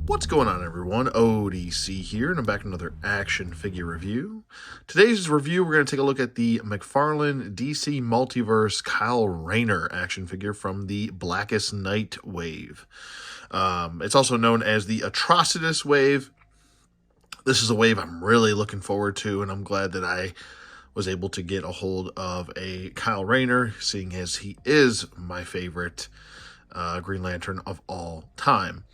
What's going on, everyone? ODC here, and I'm back with another action figure review. Today's review, we're going to take a look at the Mcfarlane DC Multiverse Kyle Rayner action figure from the Blackest Night wave. It's also known as the Atrocitus wave. This is a wave I'm really looking forward to, and I'm glad that I was able to get a hold of a Kyle Rayner, seeing as he is my favorite Green Lantern of all time.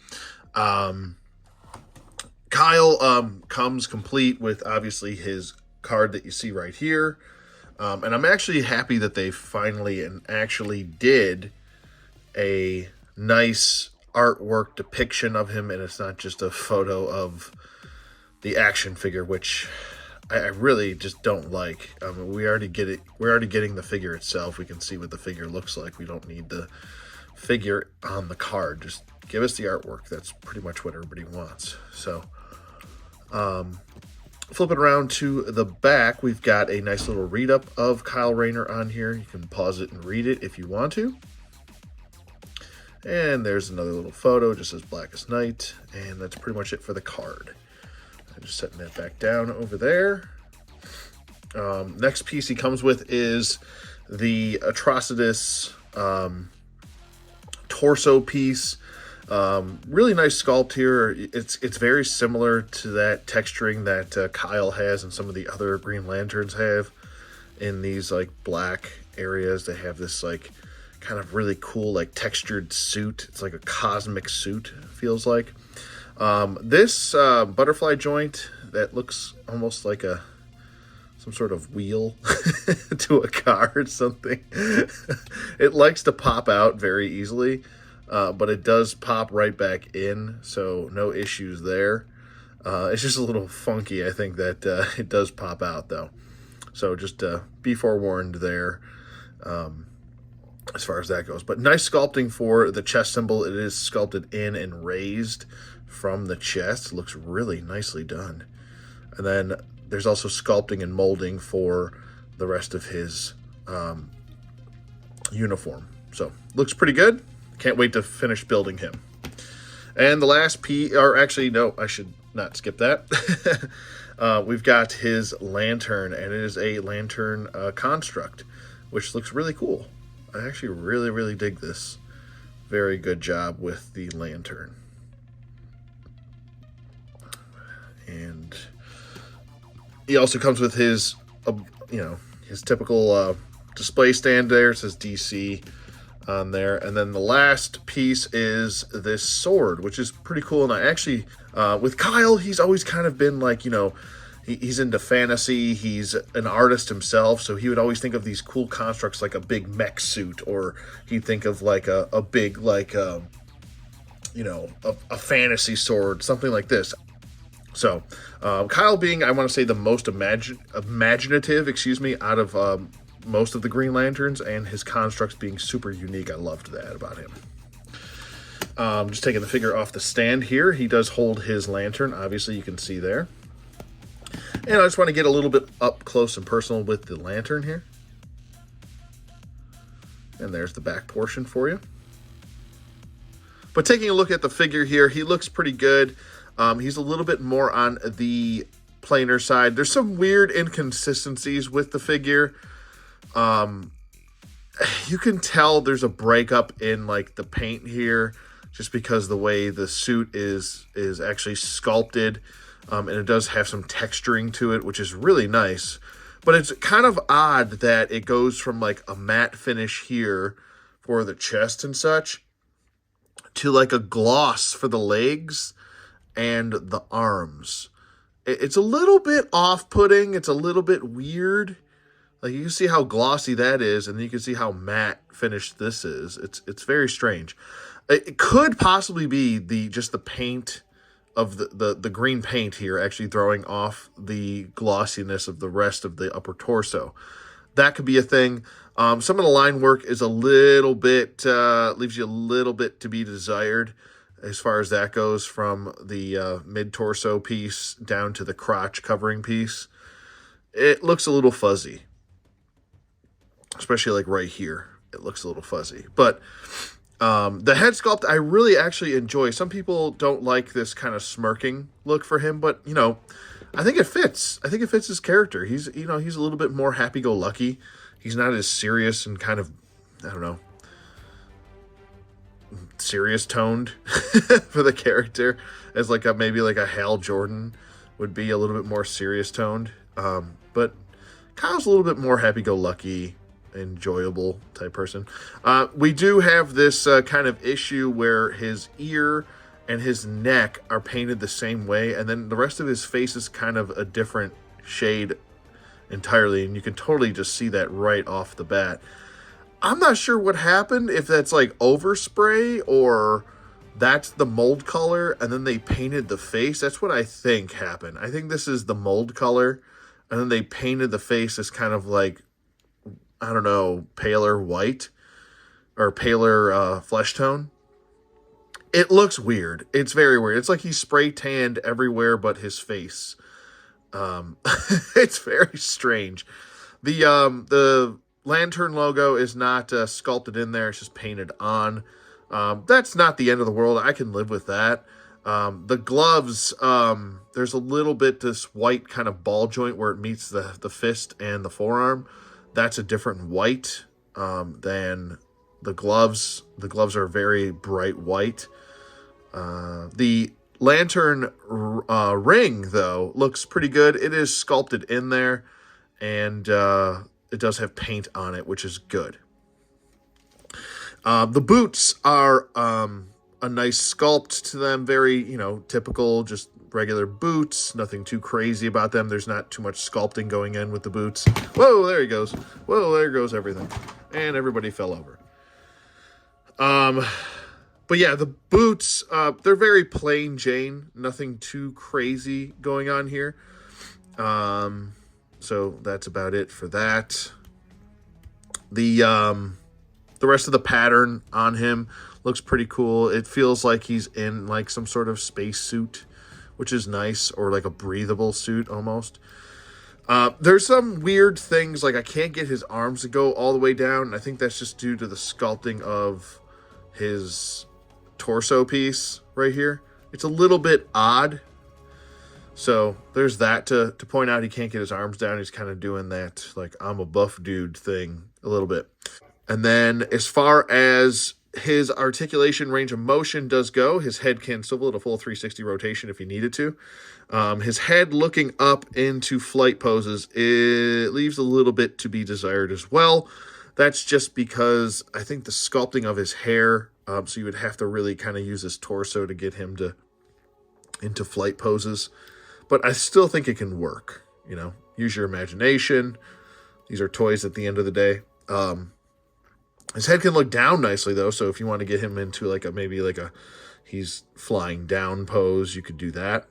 Kyle comes complete with obviously his card that you see right here. And I'm actually happy that they finally actually did a nice artwork depiction of him, and it's not just a photo of the action figure, which I really just don't like. We already get it. We're already getting the figure itself. We can see what the figure looks like. We don't need the figure on the card. Just give us the artwork. That's pretty much what everybody wants. So flipping around to the back, we've got a nice little read up of Kyle Rayner on here. You can pause it and read it if you want to. And there's another little photo, just says Blackest Night, and that's pretty much it for the card. I'm just setting that back down over there. Next piece he comes with is the Atrocitus torso piece. Really nice sculpt here. It's very similar to that texturing that Kyle has and some of the other Green Lanterns have in these like black areas. They have this like kind of really cool like textured suit. It's like a cosmic suit, it feels like. This butterfly joint that looks almost like some sort of wheel to a car or something. It likes to pop out very easily. But it does pop right back in, so no issues there. It's just a little funky, I think, that it does pop out, though. So just be forewarned there as far as that goes. But nice sculpting for the chest symbol. It is sculpted in and raised from the chest. It looks really nicely done. And then there's also sculpting and molding for the rest of his uniform. So looks pretty good. Can't wait to finish building him. And the last piece, or actually, no, I should not skip that. We've got his lantern, and it is a lantern construct, which looks really cool. I actually really, really dig this. Very good job with the lantern. And he also comes with his, his typical display stand there. It says DC on there. And then the last piece is this sword, which is pretty cool. And I actually, with Kyle, he's always kind of been like, he's into fantasy. He's an artist himself, so he would always think of these cool constructs like a big mech suit, or he'd think of like a big, like, a fantasy sword, something like this. So Kyle being, I want to say, the most imaginative, out of most of the Green Lanterns, and his constructs being super unique. I loved that about him. Just taking the figure off the stand here. He does hold his lantern, obviously you can see there. And I just want to get a little bit up close and personal with the lantern here. And there's the back portion for you. But taking a look at the figure here, he looks pretty good. He's a little bit more on the plainer side. There's some weird inconsistencies with the figure. You can tell there's a breakup in like the paint here, just because the way the suit is actually sculpted, and it does have some texturing to it, which is really nice. But it's kind of odd that it goes from like a matte finish here for the chest and such to like a gloss for the legs and the arms. It's a little bit off-putting. It's a little bit weird. Like, you can see how glossy that is, and then you can see how matte finished this is. It's very strange. It could possibly be just the paint of the green paint here actually throwing off the glossiness of the rest of the upper torso. That could be a thing. Some of the line work is a little bit, leaves you a little bit to be desired as far as that goes, from the mid-torso piece down to the crotch covering piece. It looks a little fuzzy. Especially like right here, it looks a little fuzzy. But The head sculpt I really actually enjoy. Some people don't like this kind of smirking look for him, but I think it fits. I think it fits his character. He's a little bit more happy-go-lucky. He's not as serious and kind of, I don't know, serious toned for the character as like maybe like a Hal Jordan would be a little bit more serious toned. But Kyle's a little bit more happy-go-lucky, enjoyable type person. We do have this kind of issue where his ear and his neck are painted the same way, and then the rest of his face is kind of a different shade entirely, and you can totally just see that right off the bat. I'm not sure what happened, if that's like overspray or that's the mold color and then they painted the face. That's what I think happened. I think this is the mold color and then they painted the face as kind of like, I don't know, paler white or paler flesh tone. It looks weird. It's very weird. It's like he spray tanned everywhere but his face. It's very strange. The Lantern logo is not sculpted in there. It's just painted on. That's not the end of the world. I can live with that. The gloves, there's a little bit this white kind of ball joint where it meets the fist and the forearm. That's a different white than the gloves. The gloves are very bright white. The Lantern ring, though, looks pretty good. It is sculpted in there, and it does have paint on it, which is good. The boots are a nice sculpt to them. Very, typical, just regular boots. Nothing too crazy about them. There's not too much sculpting going in with the boots. Whoa, there he goes. Whoa, there goes everything. And everybody fell over. But yeah, the boots, they're very plain Jane. Nothing too crazy going on here. So that's about it for that. The rest of the pattern on him looks pretty cool. It feels like he's in like some sort of space suit, which is nice, or like a breathable suit almost. There's some weird things, like I can't get his arms to go all the way down. And I think that's just due to the sculpting of his torso piece right here. It's a little bit odd. So there's that to point out. He can't get his arms down. He's kind of doing that like I'm a buff dude thing a little bit. And then as far as his articulation range of motion does go, his head can swivel at a full 360 rotation if he needed to. His head looking up into flight poses, it leaves a little bit to be desired as well. That's just because I think the sculpting of his hair, so you would have to really kind of use his torso to get him into flight poses. But I still think it can work, use your imagination. These are toys at the end of the day. His head can look down nicely though, so if you want to get him into like maybe a he's flying down pose, you could do that.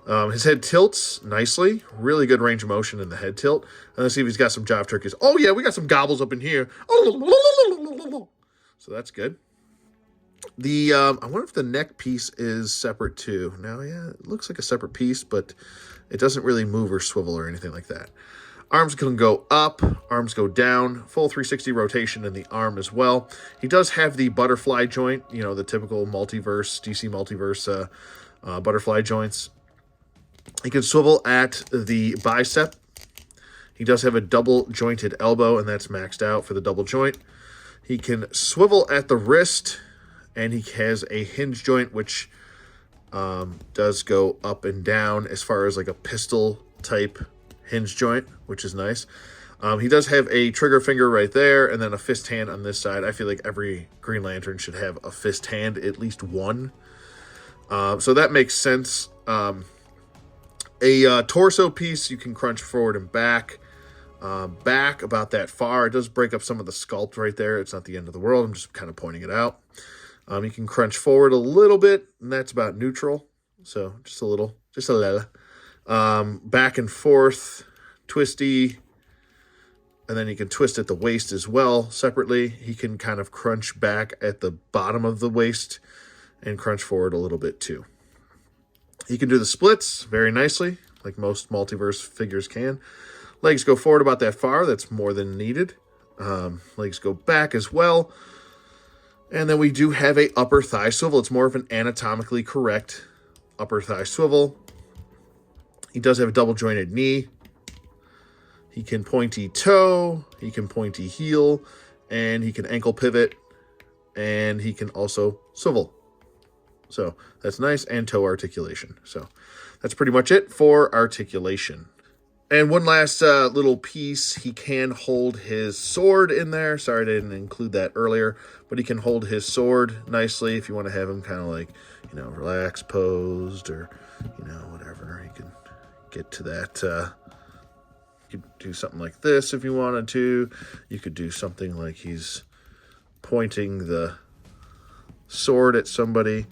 His head tilts nicely, really good range of motion in the head tilt. And let's see if he's got some job turkeys. Oh yeah, we got some gobbles up in here. So that's good. I wonder if the neck piece is separate too. Now, yeah, it looks like a separate piece, but it doesn't really move or swivel or anything like that. Arms can go up, arms go down, full 360 rotation in the arm as well. He does have the butterfly joint, the typical multiverse, DC multiverse butterfly joints. He can swivel at the bicep. He does have a double jointed elbow, and that's maxed out for the double joint. He can swivel at the wrist, and he has a hinge joint, which does go up and down as far as like a pistol type hinge joint, which is nice. He does have a trigger finger right there, and then a fist hand on this side. I feel like every Green Lantern should have a fist hand, at least one. So that makes sense. A torso piece you can crunch forward and back. Back about that far. It does break up some of the sculpt right there. It's not the end of the world. I'm just kind of pointing it out. You can crunch forward a little bit, and that's about neutral. So just a little. Back and forth, twisty, and then you can twist at the waist as well separately. He can kind of crunch back at the bottom of the waist and crunch forward a little bit too. He can do the splits very nicely, like most multiverse figures can. Legs go forward about that far. That's more than needed. Legs go back as well. And then we do have a upper thigh swivel. It's more of an anatomically correct upper thigh swivel. He does have a double jointed knee. He can pointy toe, he can pointy heel, and he can ankle pivot, and he can also swivel. So that's nice, and toe articulation. So that's pretty much it for articulation. And one last little piece, he can hold his sword in there. Sorry I didn't include that earlier, but he can hold his sword nicely if you want to have him kind of like, relaxed posed or, whatever. You can get to that. You could do something like this if you wanted to. You could do something like he's pointing the sword at somebody,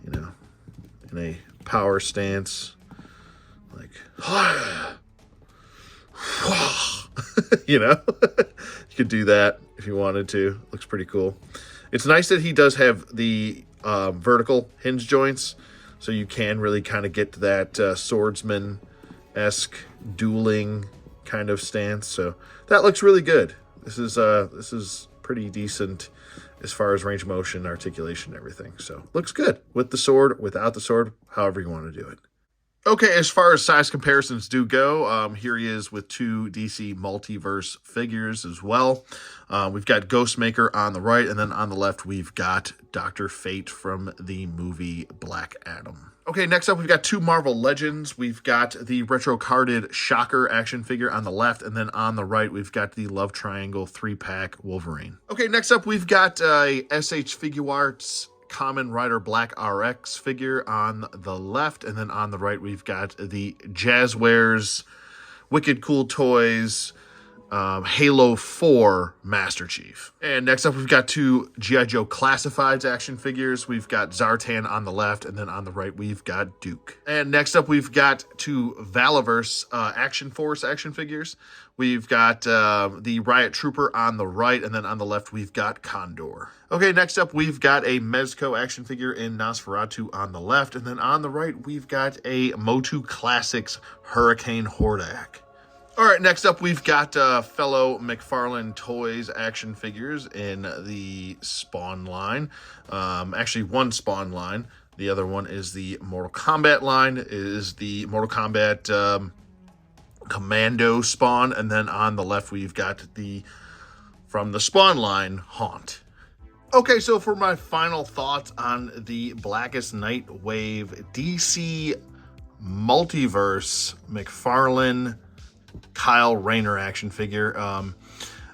in a power stance. Like, you could do that if you wanted to. Looks pretty cool. It's nice that he does have the vertical hinge joints, so you can really kind of get to that swordsman-esque dueling kind of stance. So that looks really good. This is pretty decent as far as range of motion, articulation, everything. So looks good with the sword, without the sword, however you want to do it. Okay, as far as size comparisons do go, here he is with two DC Multiverse figures as well. We've got Ghostmaker on the right, and then on the left, we've got Dr. Fate from the movie Black Adam. Okay, next up, we've got two Marvel Legends. We've got the retro-carded Shocker action figure on the left, and then on the right, we've got the Love Triangle 3-pack Wolverine. Okay, next up, we've got a SH Figuarts Kamen Rider Black RX figure on the left, and then on the right we've got the Jazzwares Wicked Cool Toys Halo 4 Master Chief. And next up we've got two G.I. Joe Classifieds action figures. We've got Zartan on the left, and then on the right we've got Duke. And next up we've got two Valiverse Action Force action figures. We've got the Riot Trooper on the right, and then on the left, we've got Condor. Okay, next up, we've got a Mezco action figure in Nosferatu on the left, and then on the right, we've got a Motu Classics Hurricane Hordak. All right, next up, we've got fellow Mcfarlane Toys action figures in the Spawn line. Actually, one Spawn line. The other one is the Mortal Kombat line, is the Mortal Kombat Commando Spawn, and then on the left we've got from the Spawn line, Haunt. Okay, so for my final thoughts on the Blackest Nightwave DC Multiverse Mcfarlane Kyle Rayner action figure,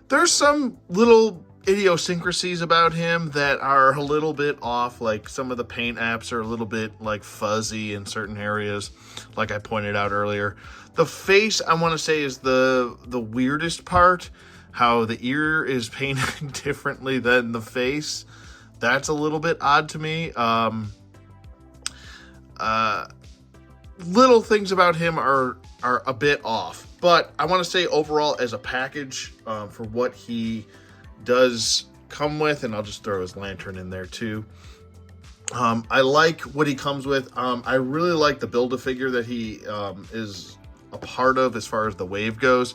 there's some little idiosyncrasies about him that are a little bit off. Like some of the paint apps are a little bit like fuzzy in certain areas, like I pointed out earlier. The face, I want to say, is the weirdest part. How the ear is painted differently than the face. That's a little bit odd to me. Little things about him are a bit off. But I want to say overall as a package, for what he does come with, and I'll just throw his lantern in there too. I like what he comes with. I really like the Build-A-Figure that he is a part of as far as the wave goes.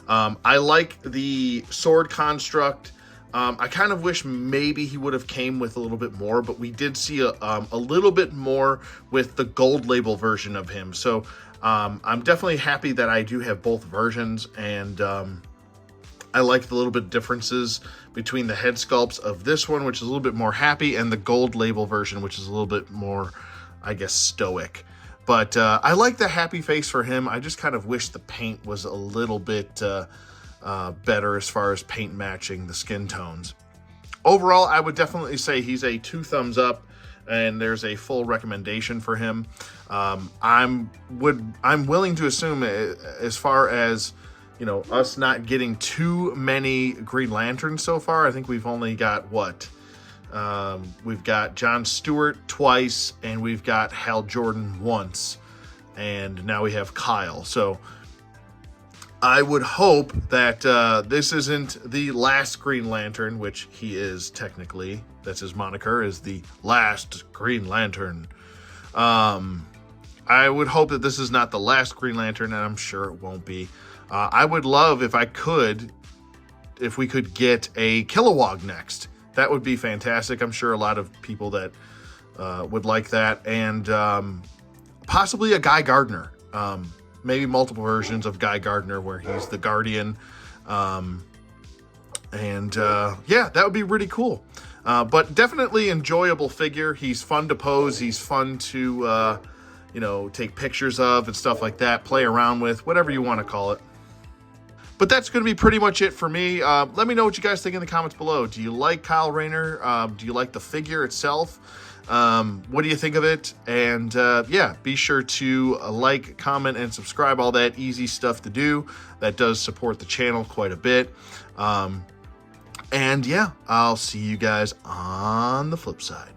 I like the sword construct. I kind of wish maybe he would have came with a little bit more, but we did see a little bit more with the gold label version of him. So I'm definitely happy that I do have both versions, and I like the little bit differences between the head sculpts of this one, which is a little bit more happy, and the gold label version, which is a little bit more, I guess, stoic. But I like the happy face for him. I just kind of wish the paint was a little bit better as far as paint matching the skin tones. Overall, I would definitely say he's a 2 thumbs up, and there's a full recommendation for him. I'm willing to assume, as far as us not getting too many Green Lanterns so far, I think we've only got we've got John Stewart twice, and we've got Hal Jordan once, and now we have Kyle. So I would hope that this isn't the last Green Lantern, which he is technically. That's his moniker, is the last Green Lantern. I would hope that this is not the last Green Lantern, and I'm sure it won't be. I would love if we could get a Kilowog next. that would be fantastic. I'm sure a lot of people that would like that. And possibly a Guy Gardner. Maybe multiple versions of Guy Gardner where he's the Guardian. Yeah, that would be really cool. But definitely enjoyable figure. He's fun to pose. He's fun to, take pictures of and stuff like that. Play around with, whatever you want to call it. But that's going to be pretty much it for me. Let me know what you guys think in the comments below. Do you like Kyle Rayner? Do you like the figure itself? What do you think of it? And yeah, be sure to like, comment, and subscribe. All that easy stuff to do. That does support the channel quite a bit. And yeah, I'll see you guys on the flip side.